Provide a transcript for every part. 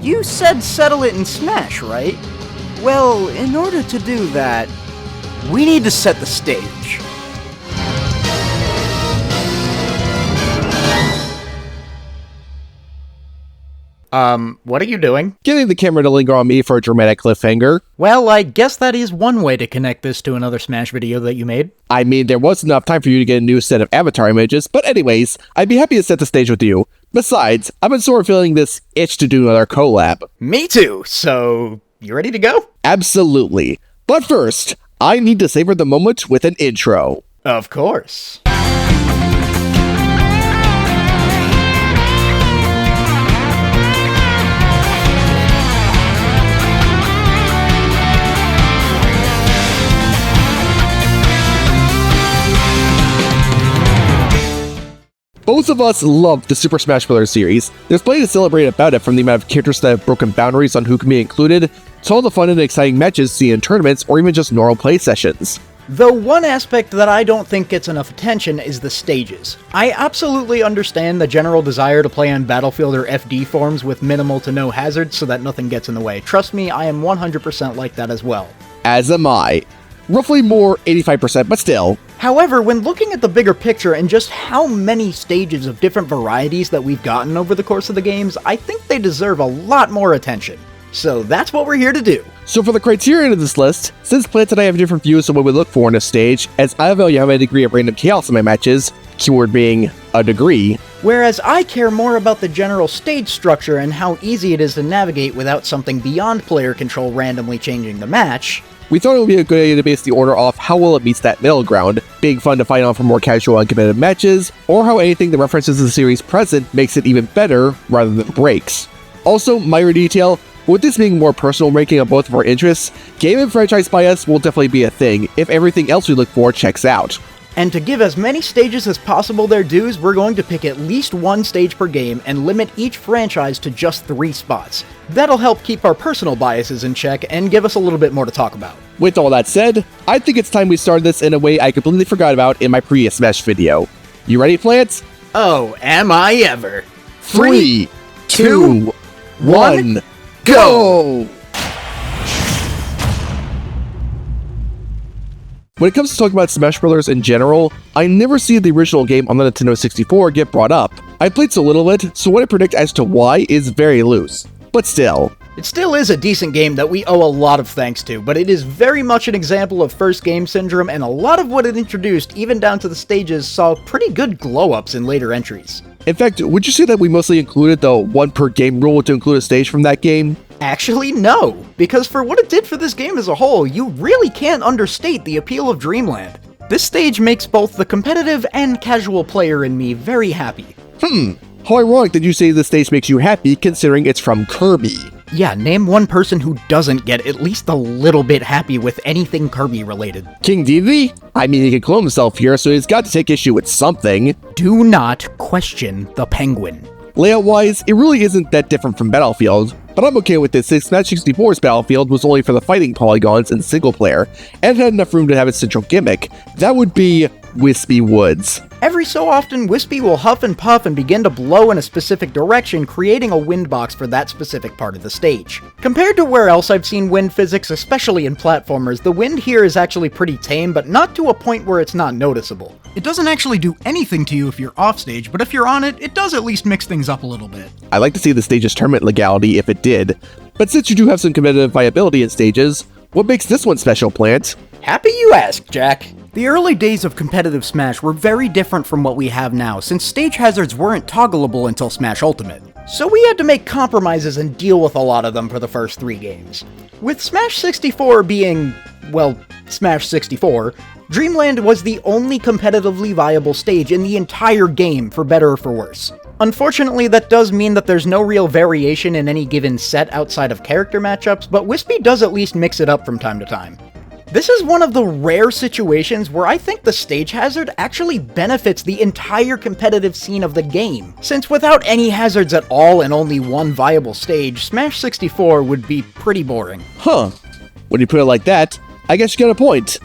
you said settle it in Smash, right? Well, in order to do that, we need to set the stage. What are you doing? Getting the camera to linger on me for a dramatic cliffhanger. Well, I guess that is one way to connect this to another Smash video that you made. I mean, there wasn't enough time for you to get a new set of avatar images, but anyways, I'd be happy to set the stage with you. Besides, I've been sort of feeling this itch to do another collab. Me too, so you ready to go? Absolutely. But first, I need to savor the moment with an intro. Of course. Both of us love the Super Smash Bros. Series. There's plenty to celebrate about it, from the amount of characters that have broken boundaries on who can be included, to all the fun and exciting matches seen in tournaments or even just normal play sessions. Though one aspect that I don't think gets enough attention is the stages. I absolutely understand the general desire to play on Battlefield or FD forms with minimal to no hazards so that nothing gets in the way. Trust me, I am 100% like that as well. As am I. Roughly more 85%, but still. However, when looking at the bigger picture and just how many stages of different varieties that we've gotten over the course of the games, I think they deserve a lot more attention. So that's what we're here to do. So for the criterion of this list, since Plant and I have different views on what we look for in a stage, as I value having a degree of random chaos in my matches, keyword being a degree, whereas I care more about the general stage structure and how easy it is to navigate without something beyond player control randomly changing the match, we thought it would be a good idea to base the order off how well it meets that middle ground, being fun to fight on for more casual and competitive matches, or how anything that references the series present makes it even better rather than breaks. Also, minor detail, with this being more personal ranking on both of our interests, game and franchise bias will definitely be a thing if everything else we look for checks out. And to give as many stages as possible their dues, we're going to pick at least one stage per game and limit each franchise to just 3 spots. That'll help keep our personal biases in check and give us a little bit more to talk about. With all that said, I think it's time we started this in a way I completely forgot about in my previous Smash video. You ready, Plants? Oh, am I ever. 3, 2, 1, go! When it comes to talking about Smash Bros. In general, I never see the original game on the Nintendo 64 get brought up. I played so little of it, so what I predict as to why is very loose. But still. It still is a decent game that we owe a lot of thanks to, but it is very much an example of first game syndrome, and a lot of what it introduced, even down to the stages, saw pretty good glow-ups in later entries. In fact, would you say that we mostly included the 1 per game rule to include a stage from that game? Actually, no, because for what it did for this game as a whole, you really can't understate the appeal of Dreamland. This stage makes both the competitive and casual player in me very happy. How ironic that you say this stage makes you happy considering it's from Kirby. Yeah, name one person who doesn't get at least a little bit happy with anything Kirby related. King Dedede? I mean, he can clone himself here, so he's got to take issue with something. Do not question the penguin. Layout-wise, it really isn't that different from Battlefield, but I'm okay with this since Smash 64's Battlefield was only for the fighting polygons in single player, and had enough room to have its central gimmick. That would be Wispy Woods. Every so often, Wispy will huff and puff and begin to blow in a specific direction, creating a wind box for that specific part of the stage. Compared to where else I've seen wind physics, especially in platformers, the wind here is actually pretty tame, but not to a point where it's not noticeable. It doesn't actually do anything to you if you're offstage, but if you're on it, it does at least mix things up a little bit. I'd like to see the stage's tournament legality if it did, but since you do have some competitive viability in stages, what makes this one special, Plant? Happy you asked, Jack. The early days of competitive Smash were very different from what we have now, since stage hazards weren't toggleable until Smash Ultimate. So we had to make compromises and deal with a lot of them for the first 3 games. With Smash 64 being, well, Smash 64, Dreamland was the only competitively viable stage in the entire game, for better or for worse. Unfortunately, that does mean that there's no real variation in any given set outside of character matchups, but Wispy does at least mix it up from time to time. This is one of the rare situations where I think the stage hazard actually benefits the entire competitive scene of the game, since without any hazards at all and only one viable stage, Smash 64 would be pretty boring. Huh. When you put it like that, I guess you got a point.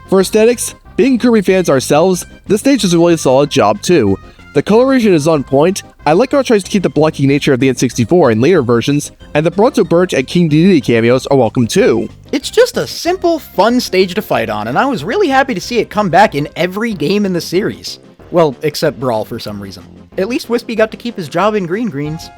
For aesthetics, being Kirby fans ourselves, this stage does a really solid job too. The coloration is on point. I like how it tries to keep the blocky nature of the N64 in later versions, and the Bronto Birch and King Dedede cameos are welcome too. It's just a simple, fun stage to fight on, and I was really happy to see it come back in every game in the series. Well, except Brawl for some reason. At least Wispy got to keep his job in Green Greens.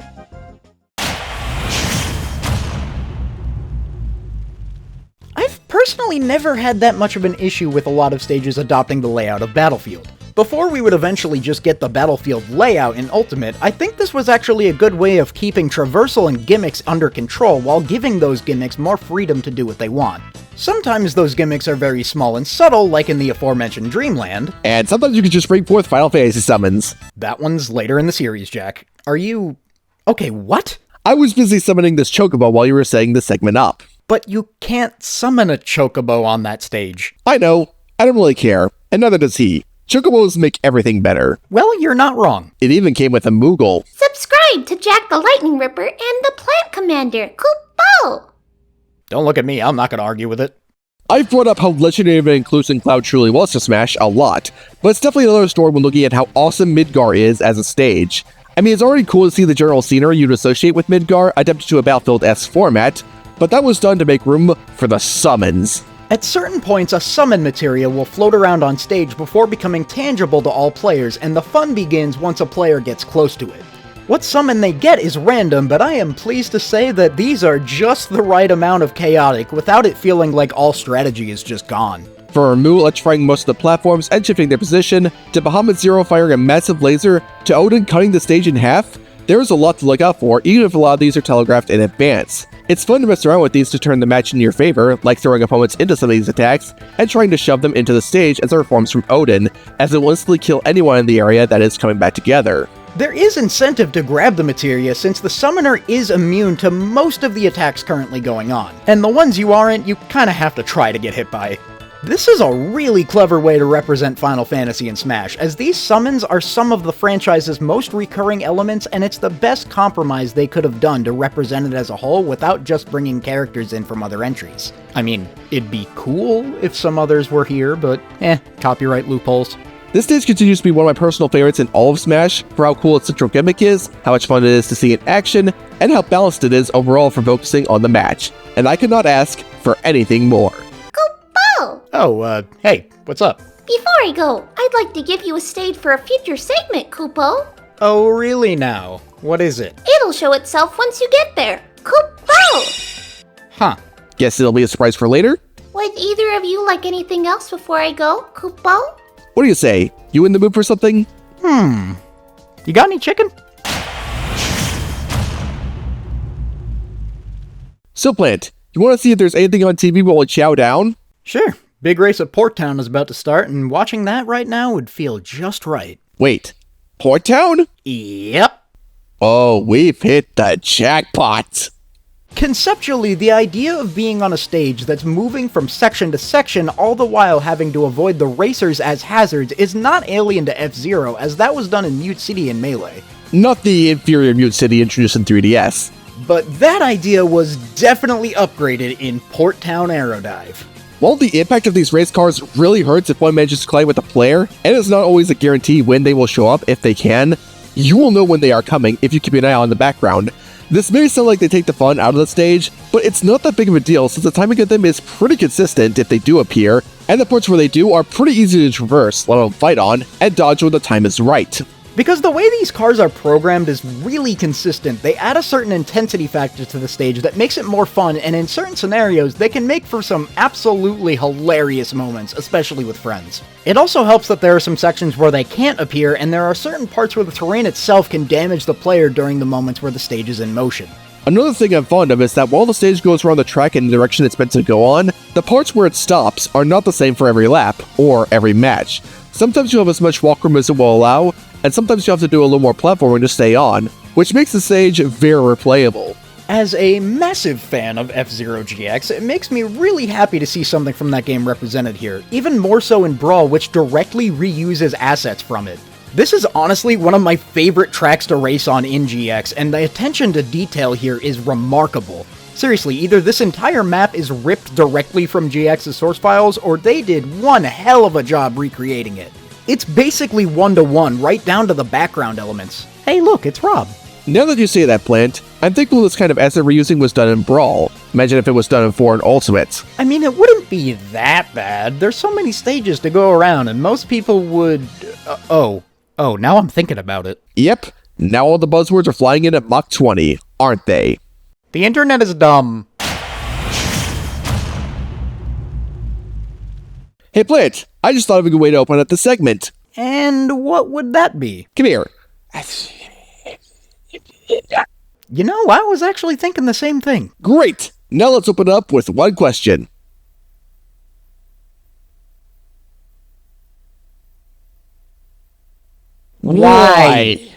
I've personally never had that much of an issue with a lot of stages adopting the layout of Battlefield. Before we would eventually just get the Battlefield layout in Ultimate, I think this was actually a good way of keeping traversal and gimmicks under control while giving those gimmicks more freedom to do what they want. Sometimes those gimmicks are very small and subtle, like in the aforementioned Dreamland. And sometimes you can just bring forth Final Fantasy summons. That one's later in the series, Jack. Are you... Okay, what? I was busy summoning this Chocobo while you were setting the segment up. But you can't summon a Chocobo on that stage. I know. I don't really care. And neither does he. Chocobos make everything better. Well, you're not wrong. It even came with a Moogle. Subscribe to Jack the Lightning Ripper and the Plant Commander, Koopo! Don't look at me, I'm not gonna argue with it. I've brought up how legendary of an inclusion Cloud truly was to Smash a lot, but it's definitely another story when looking at how awesome Midgar is as a stage. I mean, it's already cool to see the general scenery you'd associate with Midgar adapted to a Battlefield-esque format, but that was done to make room for the summons. At certain points, a summon materia will float around on stage before becoming tangible to all players, and the fun begins once a player gets close to it. What summon they get is random, but I am pleased to say that these are just the right amount of chaotic without it feeling like all strategy is just gone. From Mu electrifying most of the platforms and shifting their position, to Bahamut Zero firing a massive laser, to Odin cutting the stage in half, there is a lot to look out for, even if a lot of these are telegraphed in advance. It's fun to mess around with these to turn the match in your favor, like throwing opponents into some of these attacks, and trying to shove them into the stage as a performance from Odin, as it will instantly kill anyone in the area that is coming back together. There is incentive to grab the materia since the summoner is immune to most of the attacks currently going on, and the ones you aren't, you kinda have to try to get hit by. This is a really clever way to represent Final Fantasy in Smash, as these summons are some of the franchise's most recurring elements, and it's the best compromise they could have done to represent it as a whole without just bringing characters in from other entries. I mean, it'd be cool if some others were here, but copyright loopholes. This stage continues to be one of my personal favorites in all of Smash, for how cool its central gimmick is, how much fun it is to see in action, and how balanced it is overall for focusing on the match. And I could not ask for anything more. Koopo! Hey, what's up? Before I go, I'd like to give you a stage for a future segment, Koopo. Oh, really now? What is it? It'll show itself once you get there. Koopo! Huh. Guess it'll be a surprise for later? Would either of you like anything else before I go, Koopo? What do you say? You in the mood for something? You got any chicken? So, Plant, you want to see if there's anything on TV while we chow down? Sure. Big race at Port Town is about to start, and watching that right now would feel just right. Wait, Port Town? Yep. Oh, we've hit the jackpot. Conceptually, the idea of being on a stage that's moving from section to section all the while having to avoid the racers as hazards is not alien to F-Zero, as that was done in Mute City and Melee. Not the inferior Mute City introduced in 3DS. But that idea was definitely upgraded in Port Town Aerodrive. While the impact of these race cars really hurts if one manages to collide with a player, and it's not always a guarantee when they will show up if they can, you will know when they are coming if you keep an eye on the background. This may sound like they take the fun out of the stage, but it's not that big of a deal since the timing of them is pretty consistent if they do appear, and the ports where they do are pretty easy to traverse, let alone fight on, and dodge when the time is right. Because the way these cars are programmed is really consistent, they add a certain intensity factor to the stage that makes it more fun, and in certain scenarios, they can make for some absolutely hilarious moments, especially with friends. It also helps that there are some sections where they can't appear, and there are certain parts where the terrain itself can damage the player during the moments where the stage is in motion. Another thing I'm fond of is that while the stage goes around the track in the direction it's meant to go on, the parts where it stops are not the same for every lap, or every match. Sometimes you have as much walk room as it will allow, and sometimes you have to do a little more platforming to stay on, which makes the stage very replayable. As a massive fan of F-Zero GX, it makes me really happy to see something from that game represented here, even more so in Brawl, which directly reuses assets from it. This is honestly one of my favorite tracks to race on in GX, and the attention to detail here is remarkable. Seriously, either this entire map is ripped directly from GX's source files, or they did one hell of a job recreating it. It's basically one-to-one, right down to the background elements. Hey look, it's Rob. Now that you say that, Plant, I'm thankful this kind of asset reusing was done in Brawl. Imagine if it was done in 4 and Ultimate. I mean, it wouldn't be that bad. There's so many stages to go around, and most people would... Oh, now I'm thinking about it. Yep, now all the buzzwords are flying in at Mach 20, aren't they? The internet is dumb. Hey Plant, I just thought of a good way to open up the segment. And what would that be? Come here. You know, I was actually thinking the same thing. Great! Now let's open up with one question. Why?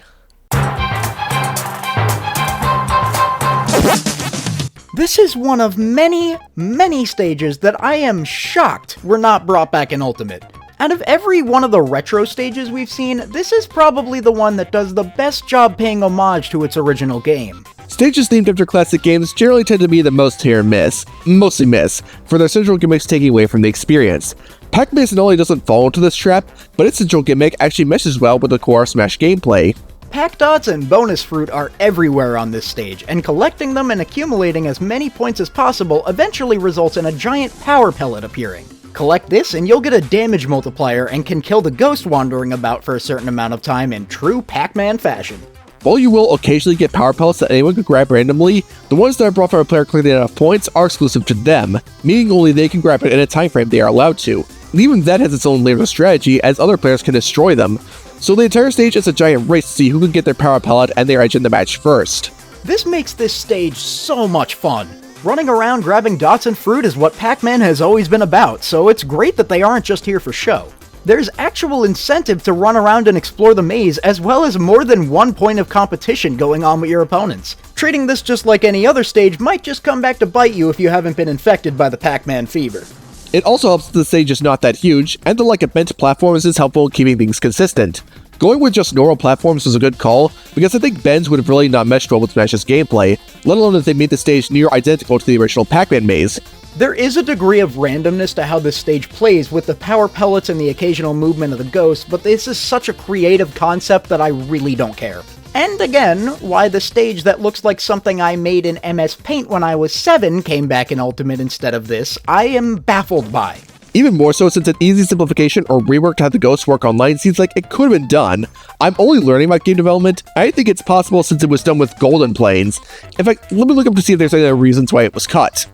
This is one of many, many stages that I am shocked were not brought back in Ultimate. Out of every one of the retro stages we've seen, this is probably the one that does the best job paying homage to its original game. Stages named after classic games generally tend to be the most hit or miss, mostly miss, for their central gimmicks taking away from the experience. MasaeAnela doesn't fall into this trap, but its central gimmick actually meshes well with the core Smash gameplay. Pack dots and bonus fruit are everywhere on this stage, and collecting them and accumulating as many points as possible eventually results in a giant power pellet appearing. Collect this and you'll get a damage multiplier and can kill the ghost wandering about for a certain amount of time in true Pac-Man fashion. While you will occasionally get power pellets that anyone can grab randomly, the ones that are brought from a player collecting enough points are exclusive to them, meaning only they can grab it in a time frame they are allowed to. And even that has its own layer of strategy, as other players can destroy them. So the entire stage is a giant race to see who can get their power pellet and their edge in the match first. This makes this stage so much fun. Running around grabbing dots and fruit is what Pac-Man has always been about, so it's great that they aren't just here for show. There's actual incentive to run around and explore the maze, as well as more than one point of competition going on with your opponents. Treating this just like any other stage might just come back to bite you if you haven't been infected by the Pac-Man fever. It also helps that the stage is not that huge, and the like of bent platforms is helpful in keeping things consistent. Going with just normal platforms was a good call, because I think bends would have really not meshed well with Smash's gameplay, let alone if they made the stage near identical to the original Pac-Man maze. There is a degree of randomness to how this stage plays with the power pellets and the occasional movement of the ghost, but this is such a creative concept that I really don't care. And again, why the stage that looks like something I made in MS Paint when I was 7 came back in Ultimate instead of this, I am baffled by. Even more so since an easy simplification or rework to have the ghosts work online seems like it could have been done. I'm only learning about game development. I think it's possible since it was done with Golden Plains. In fact, let me look up to see if there's any other reasons why it was cut.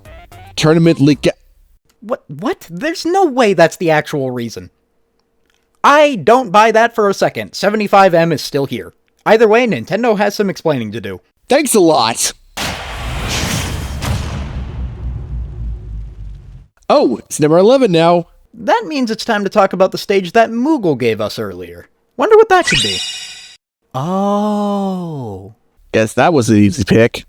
Tournament leak. What? There's no way that's the actual reason. I don't buy that for a second. 75M is still here. Either way, Nintendo has some explaining to do. Thanks a lot! Oh, it's number 11 now. That means it's time to talk about the stage that Moogle gave us earlier. Wonder what that could be. Oh. Guess that was an easy pick.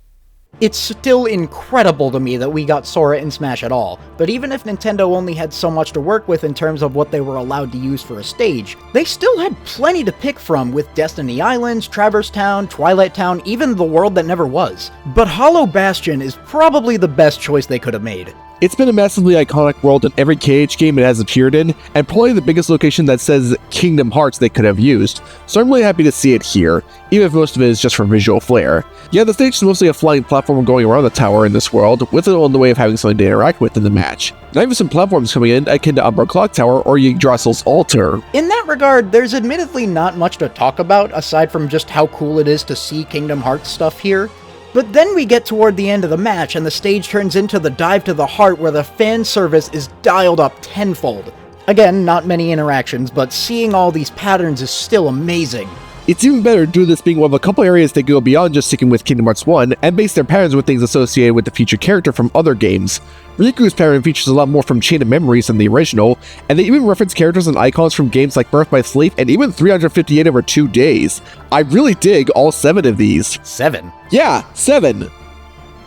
It's still incredible to me that we got Sora in Smash at all, but even if Nintendo only had so much to work with in terms of what they were allowed to use for a stage, they still had plenty to pick from with Destiny Islands, Traverse Town, Twilight Town, even The World That Never Was. But Hollow Bastion is probably the best choice they could have made. It's been a massively iconic world in every KH game it has appeared in, and probably the biggest location that says Kingdom Hearts they could have used, so I'm really happy to see it here, even if most of it is just for visual flair. Yeah, the stage is mostly a flying platform going around the tower in this world, with it on the way of having something to interact with in the match. Now even some platforms coming in akin to Umbra Clock Tower or Yggdrasil's Altar. In that regard, there's admittedly not much to talk about aside from just how cool it is to see Kingdom Hearts stuff here. But then we get toward the end of the match and the stage turns into the Dive to the Heart where the fan service is dialed up tenfold. Again, not many interactions, but seeing all these patterns is still amazing. It's even better due to this being one of a couple areas that go beyond just sticking with Kingdom Hearts 1 and base their patterns with things associated with the feature character from other games. Riku's pattern features a lot more from Chain of Memories than the original, and they even reference characters and icons from games like Birth by Sleep and even 358 over 2 days. I really dig all 7 of these. 7? Yeah, 7!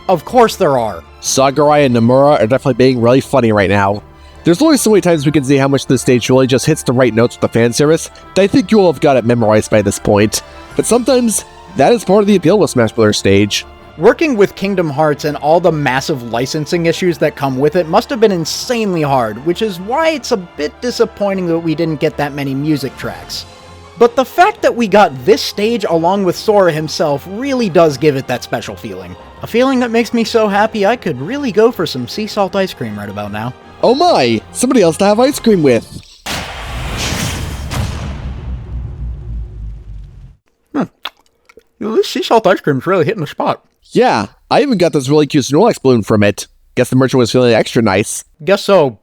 Of course there are. Sakurai and Nomura are definitely being really funny right now. There's only so many times we can see how much this stage really just hits the right notes with the fan service that I think you all have got it memorized by this point. But sometimes, that is part of the appeal with Smash Bros. Stage. Working with Kingdom Hearts and all the massive licensing issues that come with it must have been insanely hard, which is why it's a bit disappointing that we didn't get that many music tracks. But the fact that we got this stage along with Sora himself really does give it that special feeling. A feeling that makes me so happy I could really go for some sea salt ice cream right about now. Oh my! Somebody else to have ice cream with! This sea salt ice cream's really hitting the spot. Yeah, I even got this really cute Snorlax balloon from it. Guess the merchant was feeling extra nice. Guess so.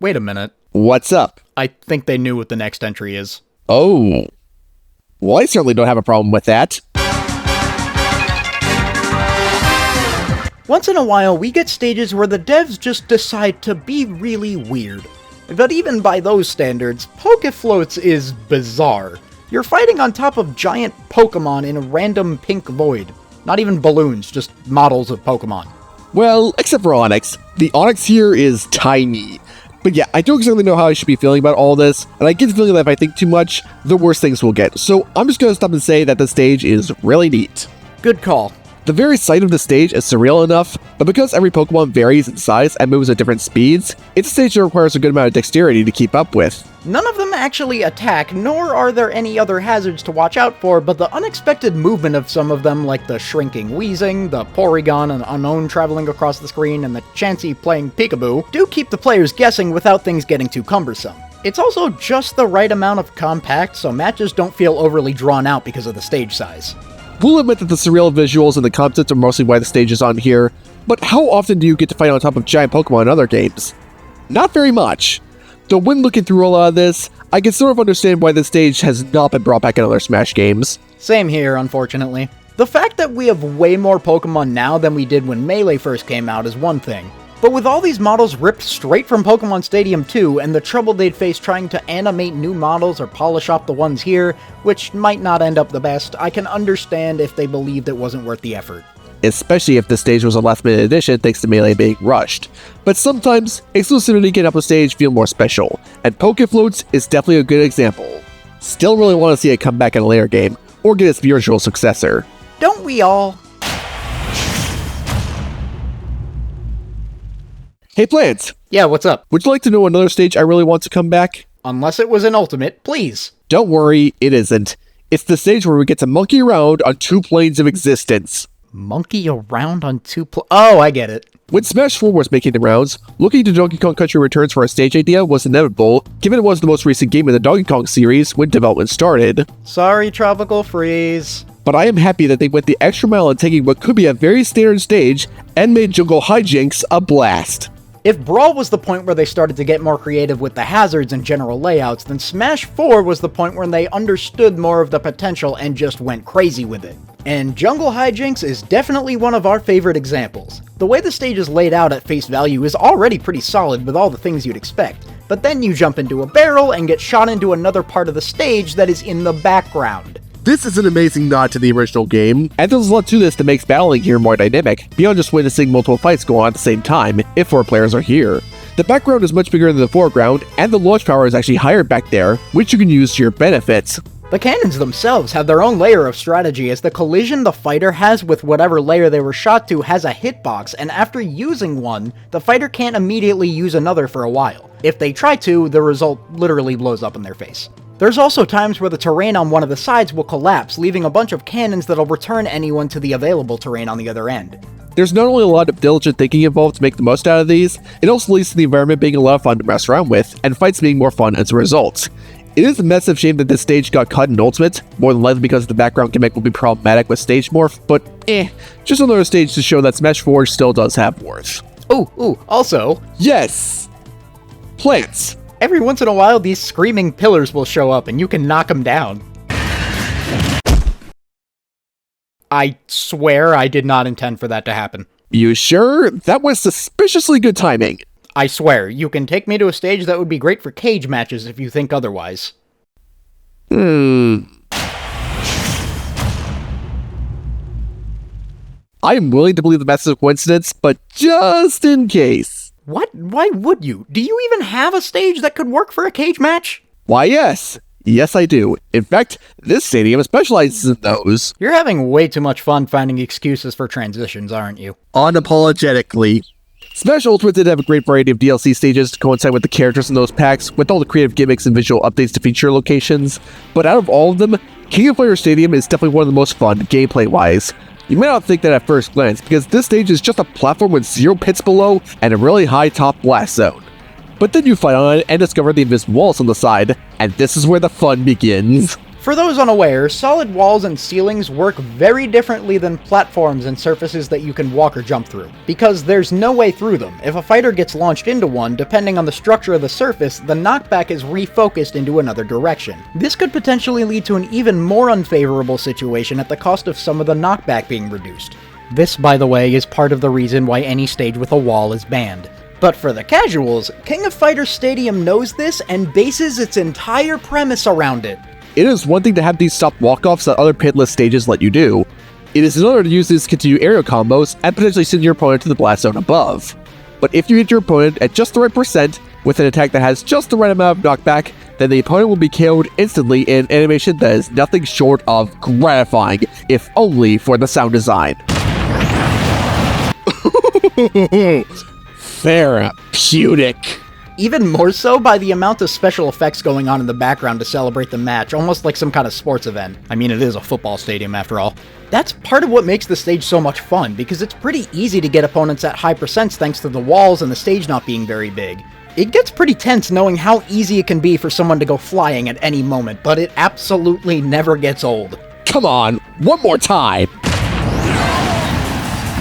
Wait a minute. What's up? I think they knew what the next entry is. Oh. Well, I certainly don't have a problem with that. Once in a while, we get stages where the devs just decide to be really weird. But even by those standards, Pokefloats is bizarre. You're fighting on top of giant Pokemon in a random pink void. Not even balloons, just models of Pokemon. Well, except for Onix. The Onix here is tiny. But yeah, I don't exactly know how I should be feeling about all this, and I get the feeling that if I think too much, the worse things will get. So I'm just gonna stop and say that the stage is really neat. Good call. The very sight of the stage is surreal enough, but because every Pokemon varies in size and moves at different speeds, it's a stage that requires a good amount of dexterity to keep up with. None of them actually attack, nor are there any other hazards to watch out for, but the unexpected movement of some of them, like the shrinking Weezing, the Porygon and Unknown traveling across the screen, and the Chansey playing Peekaboo, do keep the players guessing without things getting too cumbersome. It's also just the right amount of compact, so matches don't feel overly drawn out because of the stage size. We'll admit that the surreal visuals and the concepts are mostly why the stage is on here, but how often do you get to fight on top of giant Pokemon in other games? Not very much. Though when looking through a lot of this, I can sort of understand why this stage has not been brought back in other Smash games. Same here, unfortunately. The fact that we have way more Pokemon now than we did when Melee first came out is one thing. But with all these models ripped straight from Pokemon Stadium 2 and the trouble they'd face trying to animate new models or polish up the ones here, which might not end up the best, I can understand if they believed it wasn't worth the effort. Especially if the stage was a last-minute addition thanks to Melee being rushed. But sometimes, exclusivity can help a stage feel more special, and Pokefloats is definitely a good example. Still really want to see it come back in a later game, or get its virtual successor. Don't we all? Hey Plants! Yeah, what's up? Would you like to know another stage I really want to come back? Unless it was an Ultimate, please. Don't worry, it isn't. It's the stage where we get to monkey around on two planes of existence. Monkey around on Oh, I get it. When Smash 4 was making the rounds, looking to Donkey Kong Country Returns for a stage idea was inevitable, given it was the most recent game in the Donkey Kong series when development started. Sorry, Tropical Freeze. But I am happy that they went the extra mile in taking what could be a very standard stage and made Jungle Hijinks a blast. If Brawl was the point where they started to get more creative with the hazards and general layouts, then Smash 4 was the point where they understood more of the potential and just went crazy with it. And Jungle Hijinks is definitely one of our favorite examples. The way the stage is laid out at face value is already pretty solid with all the things you'd expect, but then you jump into a barrel and get shot into another part of the stage that is in the background. This is an amazing nod to the original game, and there's a lot to this that makes battling here more dynamic, beyond just witnessing multiple fights go on at the same time, if 4 players are here. The background is much bigger than the foreground, and the launch power is actually higher back there, which you can use to your benefit. The cannons themselves have their own layer of strategy, as the collision the fighter has with whatever layer they were shot to has a hitbox, and after using one, the fighter can't immediately use another for a while. If they try to, the result literally blows up in their face. There's also times where the terrain on one of the sides will collapse, leaving a bunch of cannons that'll return anyone to the available terrain on the other end. There's not only a lot of diligent thinking involved to make the most out of these, it also leads to the environment being a lot of fun to mess around with, and fights being more fun as a result. It is a massive shame that this stage got cut in Ultimate, more than likely because the background gimmick will be problematic with Stage Morph, but just another stage to show that Smash 4 still does have worth. Also... Yes! Plants! Every once in a while, these screaming pillars will show up and you can knock them down. I swear I did not intend for that to happen. You sure? That was suspiciously good timing. I swear, you can take me to a stage that would be great for cage matches if you think otherwise. I am willing to believe the massive coincidence, but just in case. What? Why would you? Do you even have a stage that could work for a cage match? Why yes, Yes, I do. In fact, this stadium specializes in those. You're having way too much fun finding excuses for transitions, aren't you? Unapologetically. Smash Ultimate did have a great variety of DLC stages to coincide with the characters in those packs, with all the creative gimmicks and visual updates to feature locations, but out of all of them, King of Fighters Stadium is definitely one of the most fun gameplay-wise. You may not think that at first glance, because this stage is just a platform with 0 pits below and a really high top blast zone. But then you fight on it and discover the invisible walls on the side, and this is where the fun begins. For those unaware, solid walls and ceilings work very differently than platforms and surfaces that you can walk or jump through, because there's no way through them. If a fighter gets launched into one, depending on the structure of the surface, the knockback is refocused into another direction. This could potentially lead to an even more unfavorable situation at the cost of some of the knockback being reduced. This, by the way, is part of the reason why any stage with a wall is banned. But for the casuals, King of Fighters Stadium knows this and bases its entire premise around it. It is one thing to have these stop walk-offs that other pitless stages let you do. It is another to use these to continue aerial combos and potentially send your opponent to the blast zone above. But if you hit your opponent at just the right percent, with an attack that has just the right amount of knockback, then the opponent will be KO'd instantly in animation that is nothing short of gratifying, if only for the sound design. Therapeutic. Even more so by the amount of special effects going on in the background to celebrate the match, almost like some kind of sports event. I mean, it is a football stadium after all. That's part of what makes the stage so much fun, because it's pretty easy to get opponents at high percents thanks to the walls and the stage not being very big. It gets pretty tense knowing how easy it can be for someone to go flying at any moment, but it absolutely never gets old. Come on, one more time!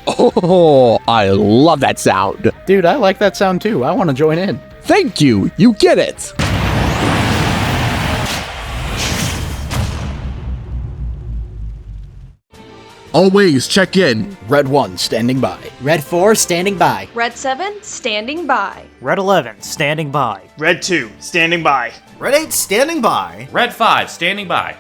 Oh, I love that sound. Dude, I like that sound too. I want to join in. Thank you, you get it! Always check in. Red 1, standing by. Red 4, standing by. Red 7, standing by. Red 11, standing by. Red 2, standing by. Red 8, standing by. Red 5, standing by.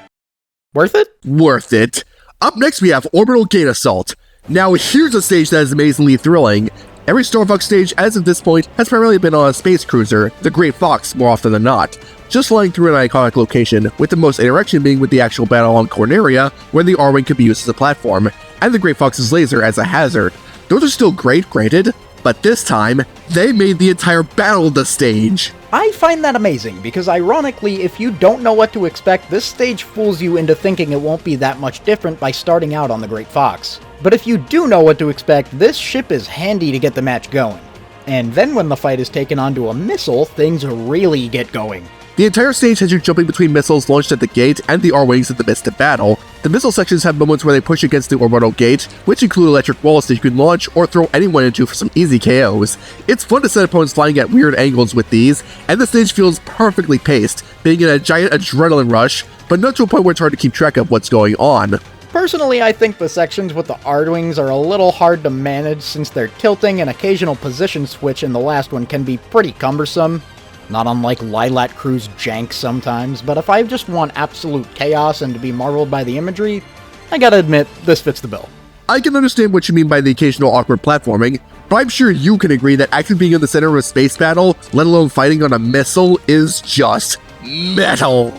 Worth it? Worth it. Up next we have Orbital Gate Assault. Now here's a stage that is amazingly thrilling. Every Star Fox stage as of this point has primarily been on a space cruiser, the Great Fox more often than not, just flying through an iconic location, with the most interaction being with the actual battle on Corneria, where the R-Wing could be used as a platform, and the Great Fox's laser as a hazard. Those are still great, granted, but this time, they made the entire battle the stage. I find that amazing, because ironically, if you don't know what to expect, this stage fools you into thinking it won't be that much different by starting out on the Great Fox. But if you do know what to expect, this ship is handy to get the match going. And then when the fight is taken onto a missile, things really get going. The entire stage has you jumping between missiles launched at the gate and the R-Wings in the midst of battle. The missile sections have moments where they push against the orbital gate, which include electric walls that you can launch or throw anyone into for some easy KOs. It's fun to set opponents flying at weird angles with these, and the stage feels perfectly paced, being in a giant adrenaline rush, but not to a point where it's hard to keep track of what's going on. Personally, I think the sections with the R-Wings are a little hard to manage since their tilting and occasional position switch in the last one can be pretty cumbersome. Not unlike Lilat Crew's jank sometimes, but if I just want absolute chaos and to be marveled by the imagery, I gotta admit, this fits the bill. I can understand what you mean by the occasional awkward platforming, but I'm sure you can agree that actually being in the center of a space battle, let alone fighting on a missile, is just metal.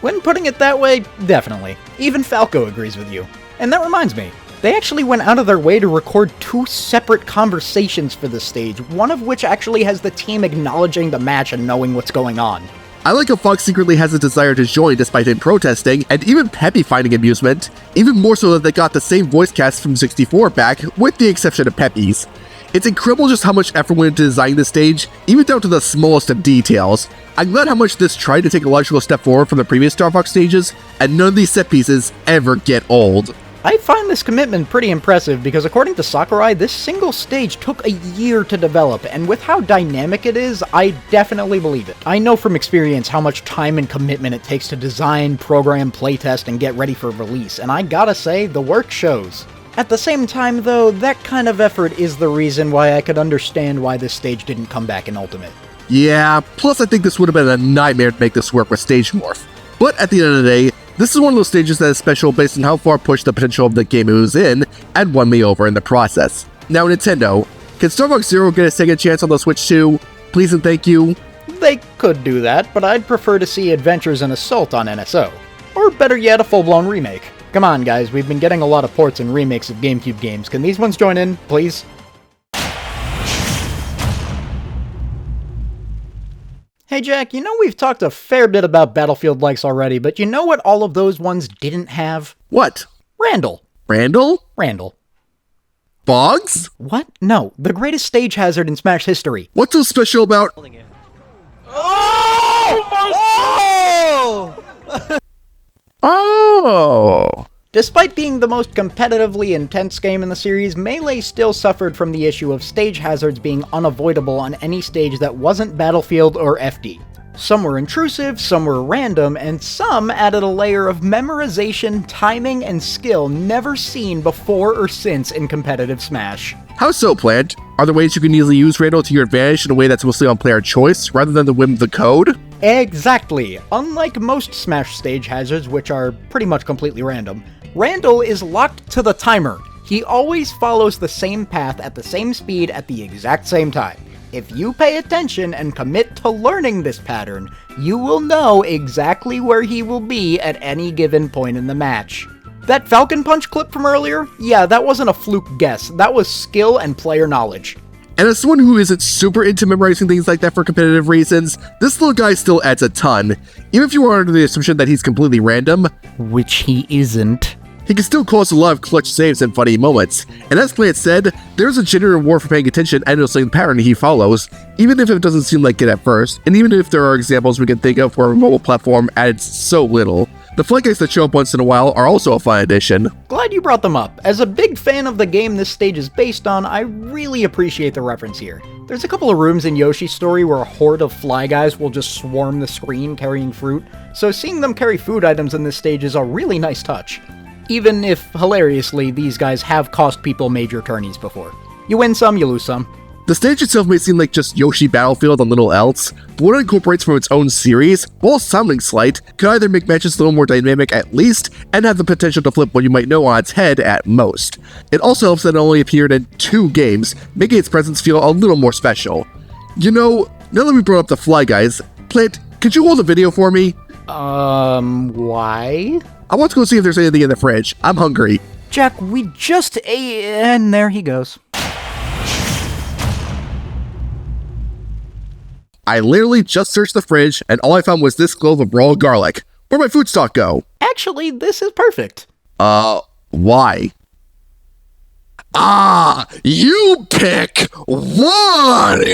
When putting it that way, definitely. Even Falco agrees with you. And that reminds me, they actually went out of their way to record 2 separate conversations for this stage, one of which actually has the team acknowledging the match and knowing what's going on. I like how Fox secretly has a desire to join despite him protesting, and even Peppy finding amusement, even more so that they got the same voice cast from 64 back, with the exception of Peppy's. It's incredible just how much effort went into designing the stage, even down to the smallest of details. I'm glad how much this tried to take a logical step forward from the previous Star Fox stages, and none of these set pieces ever get old. I find this commitment pretty impressive because according to Sakurai, this single stage took a year to develop, and with how dynamic it is, I definitely believe it. I know from experience how much time and commitment it takes to design, program, playtest, and get ready for release, and I gotta say, the work shows. At the same time though, that kind of effort is the reason why I could understand why this stage didn't come back in Ultimate. Yeah, plus I think this would have been a nightmare to make this work with Stage Morph. But at the end of the day, this is one of those stages that is special based on how far pushed the potential of the game it was in, and won me over in the process. Now Nintendo, can Star Fox Zero get a second chance on the Switch too? Please and thank you. They could do that, but I'd prefer to see Adventures in Assault on NSO. Or better yet, a full-blown remake. Come on, guys, we've been getting a lot of ports and remakes of GameCube games. Can these ones join in, please? Hey Jack, you know we've talked a fair bit about Battlefield likes already, but you know what all of those ones didn't have? What? Randall. Randall? Randall. Boggs? What? No, the greatest stage hazard in Smash history. What's so special about... Oh! Despite being the most competitively intense game in the series, Melee still suffered from the issue of stage hazards being unavoidable on any stage that wasn't Battlefield or FD. Some were intrusive, some were random, and some added a layer of memorization, timing, and skill never seen before or since in competitive Smash. How so, Plant? Are there ways you can easily use Randall to your advantage in a way that's mostly on player choice, rather than the whim of the code? Exactly! Unlike most Smash stage hazards, which are pretty much completely random, Randall is locked to the timer. He always follows the same path at the same speed at the exact same time. If you pay attention and commit to learning this pattern, you will know exactly where he will be at any given point in the match. That Falcon Punch clip from earlier? Yeah, that wasn't a fluke guess. That was skill and player knowledge. And as someone who isn't super into memorizing things like that for competitive reasons, this little guy still adds a ton. Even if you are under the assumption that he's completely random, which he isn't. He can still cause a lot of clutch saves and funny moments. And as Plant said, there's a genuine reward for paying attention and noticing the pattern he follows, even if it doesn't seem like it at first, and even if there are examples we can think of where a mobile platform adds so little. The flight guys that show up once in a while are also a fun addition. Glad you brought them up. As a big fan of the game this stage is based on, I really appreciate the reference here. There's a couple of rooms in Yoshi's story where a horde of fly guys will just swarm the screen carrying fruit, so seeing them carry food items in this stage is a really nice touch. Even if, hilariously, these guys have cost people major tourneys before. You win some, you lose some. The stage itself may seem like just Yoshi Battlefield and little else, but what it incorporates from its own series, while sounding slight, could either make matches a little more dynamic at least, and have the potential to flip what you might know on its head at most. It also helps that it only appeared in 2 games, making its presence feel a little more special. You know, now that we brought up the Fly Guys, Plant, could you hold a video for me? Why? I want to go see if there's anything in the fridge. I'm hungry. Jack, we just ate, and there he goes. I literally just searched the fridge, and all I found was this clove of raw garlic. Where'd my food stock go? Actually, this is perfect. Why? Ah, you pick one!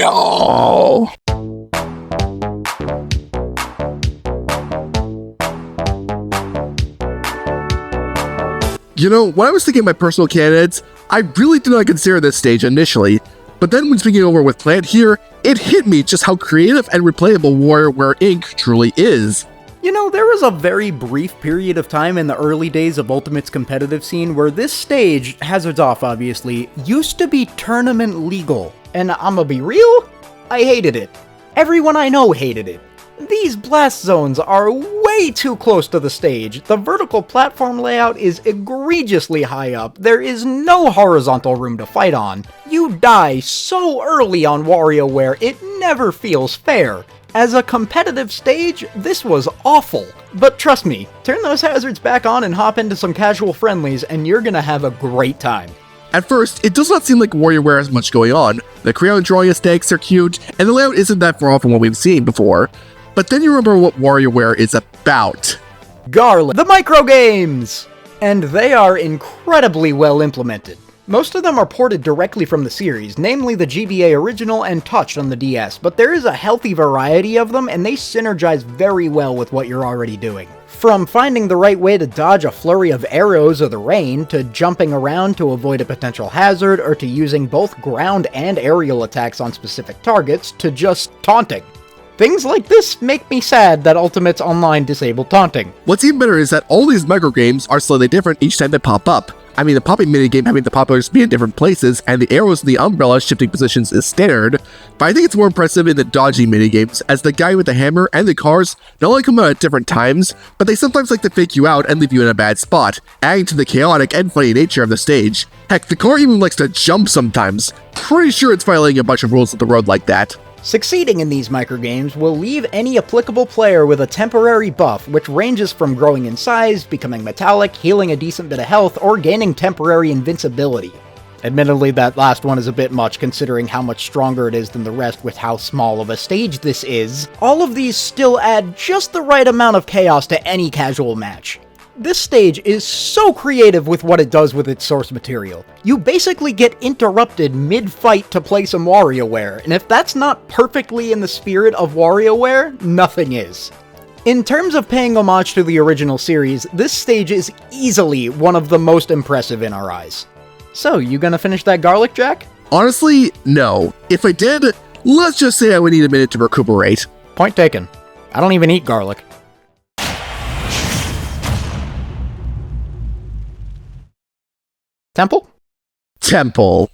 You know, when I was thinking of my personal candidates, I really did not consider this stage initially, but then when speaking over with Plant here, it hit me just how creative and replayable WarioWare Inc. truly is. You know, there was a very brief period of time in the early days of Ultimate's competitive scene where this stage, hazards off obviously, used to be tournament legal. And I'ma be real, I hated it. Everyone I know hated it. These blast zones are way too close to the stage. The vertical platform layout is egregiously high up. There is no horizontal room to fight on. You die so early on WarioWare, it never feels fair. As a competitive stage, this was awful. But trust me, turn those hazards back on and hop into some casual friendlies and you're gonna have a great time. At first, it does not seem like WarioWare has much going on. The crayon drawing aesthetics are cute, and the layout isn't that far off from what we've seen before. But then you remember what WarioWare is about. Garlic, the micro games! And they are incredibly well implemented. Most of them are ported directly from the series, namely the GBA original and Touched on the DS, but there is a healthy variety of them and they synergize very well with what you're already doing. From finding the right way to dodge a flurry of arrows or the rain, to jumping around to avoid a potential hazard, or to using both ground and aerial attacks on specific targets, to just taunting. Things like this make me sad that Ultimate's Online disabled taunting. What's even better is that all these microgames are slightly different each time they pop up. I mean, the popping minigame having the poppers be in different places, and the arrows in the umbrella shifting positions is standard, but I think it's more impressive in the dodgy minigames, as the guy with the hammer and the cars not only come out at different times, but they sometimes like to fake you out and leave you in a bad spot, adding to the chaotic and funny nature of the stage. Heck, the car even likes to jump sometimes. Pretty sure it's violating a bunch of rules of the road like that. Succeeding in these microgames will leave any applicable player with a temporary buff, which ranges from growing in size, becoming metallic, healing a decent bit of health, or gaining temporary invincibility. Admittedly, that last one is a bit much considering how much stronger it is than the rest with how small of a stage this is. All of these still add just the right amount of chaos to any casual match. This stage is so creative with what it does with its source material. You basically get interrupted mid-fight to play some WarioWare, and if that's not perfectly in the spirit of WarioWare, nothing is. In terms of paying homage to the original series, this stage is easily one of the most impressive in our eyes. So, you gonna finish that garlic, Jack? Honestly, no. If I did, let's just say I would need a minute to recuperate. Point taken. I don't even eat garlic. Temple? Temple.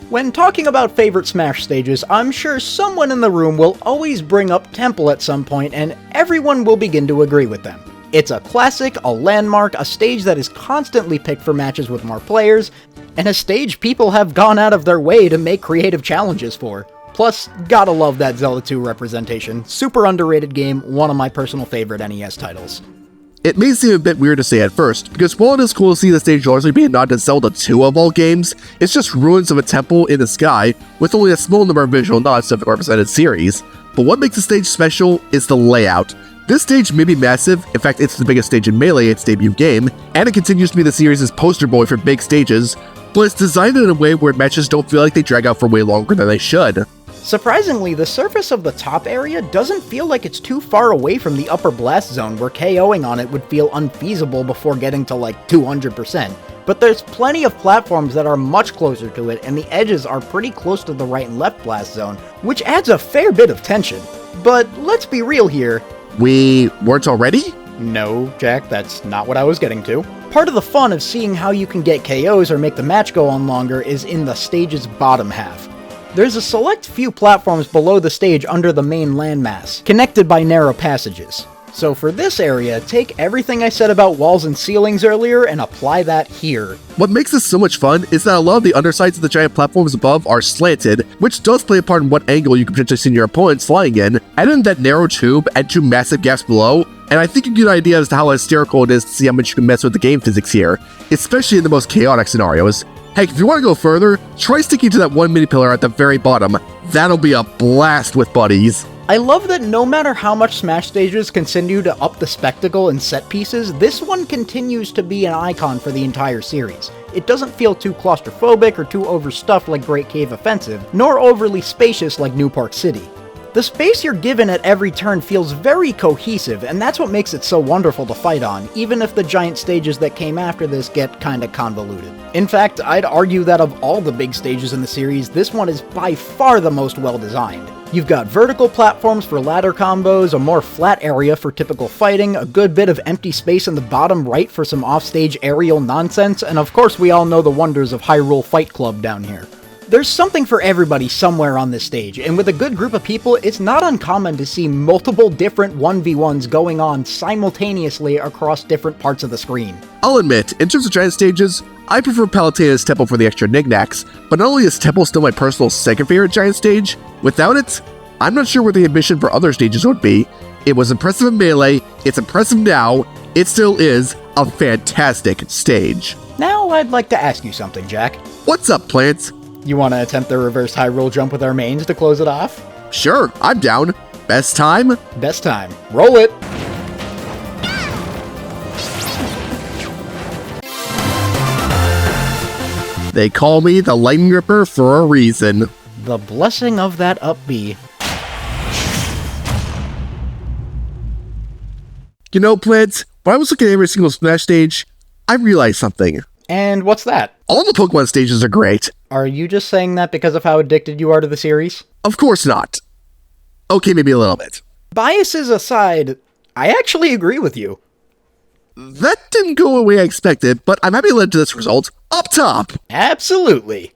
When talking about favorite Smash stages, I'm sure someone in the room will always bring up Temple at some point, and everyone will begin to agree with them. It's a classic, a landmark, a stage that is constantly picked for matches with more players, and a stage people have gone out of their way to make creative challenges for. Plus, gotta love that Zelda 2 representation. Super underrated game, one of my personal favorite NES titles. It may seem a bit weird to say at first, because while it is cool to see the stage largely being a nod to Zelda 2 of all games, it's just ruins of a temple in the sky, with only a small number of visual nods to the represented series. But what makes the stage special is the layout. This stage may be massive, in fact it's the biggest stage in Melee, its debut game, and it continues to be the series' poster boy for big stages, but it's designed in a way where matches don't feel like they drag out for way longer than they should. Surprisingly, the surface of the top area doesn't feel like it's too far away from the upper blast zone where KOing on it would feel unfeasible before getting to like 200%. But there's plenty of platforms that are much closer to it, and the edges are pretty close to the right and left blast zone, which adds a fair bit of tension. But let's be real here. We weren't already? No, Jack, that's not what I was getting to. Part of the fun of seeing how you can get KOs or make the match go on longer is in the stage's bottom half. There's a select few platforms below the stage under the main landmass, connected by narrow passages. So for this area, take everything I said about walls and ceilings earlier and apply that here. What makes this so much fun is that a lot of the undersides of the giant platforms above are slanted, which does play a part in what angle you can potentially see your opponents flying in. Add in that narrow tube and two massive gaps below, and I think you get an idea as to how hysterical it is to see how much you can mess with the game physics here, especially in the most chaotic scenarios. Heck, if you want to go further, try sticking to that one mini pillar at the very bottom. That'll be a blast with buddies. I love that no matter how much Smash stages continue to up the spectacle and set pieces, this one continues to be an icon for the entire series. It doesn't feel too claustrophobic or too overstuffed like Great Cave Offensive, nor overly spacious like New Park City. The space you're given at every turn feels very cohesive, and that's what makes it so wonderful to fight on, even if the giant stages that came after this get kinda convoluted. In fact, I'd argue that of all the big stages in the series, this one is by far the most well-designed. You've got vertical platforms for ladder combos, a more flat area for typical fighting, a good bit of empty space in the bottom right for some offstage aerial nonsense, and of course we all know the wonders of Hyrule Fight Club down here. There's something for everybody somewhere on this stage, and with a good group of people, it's not uncommon to see multiple different 1v1s going on simultaneously across different parts of the screen. I'll admit, in terms of giant stages, I prefer Palutena's Temple for the extra knickknacks, but not only is Temple still my personal second favorite giant stage, without it, I'm not sure where the ambition for other stages would be. It was impressive in Melee, it's impressive now, it still is a fantastic stage. Now I'd like to ask you something, Jack. What's up, Plants? You want to attempt the reverse high roll jump with our mains to close it off? Sure, I'm down. Best time? Best time. Roll it! They call me the Lightning Ripper for a reason. The blessing of that up B. You know, Plants, when I was looking at every single Smash stage, I realized something. And what's that? All the Pokemon stages are great. Are you just saying that because of how addicted you are to the series? Of course not. Okay, maybe a little bit. Biases aside, I actually agree with you. That didn't go the way I expected, but I'm happy to lead to this result. Up top! Absolutely.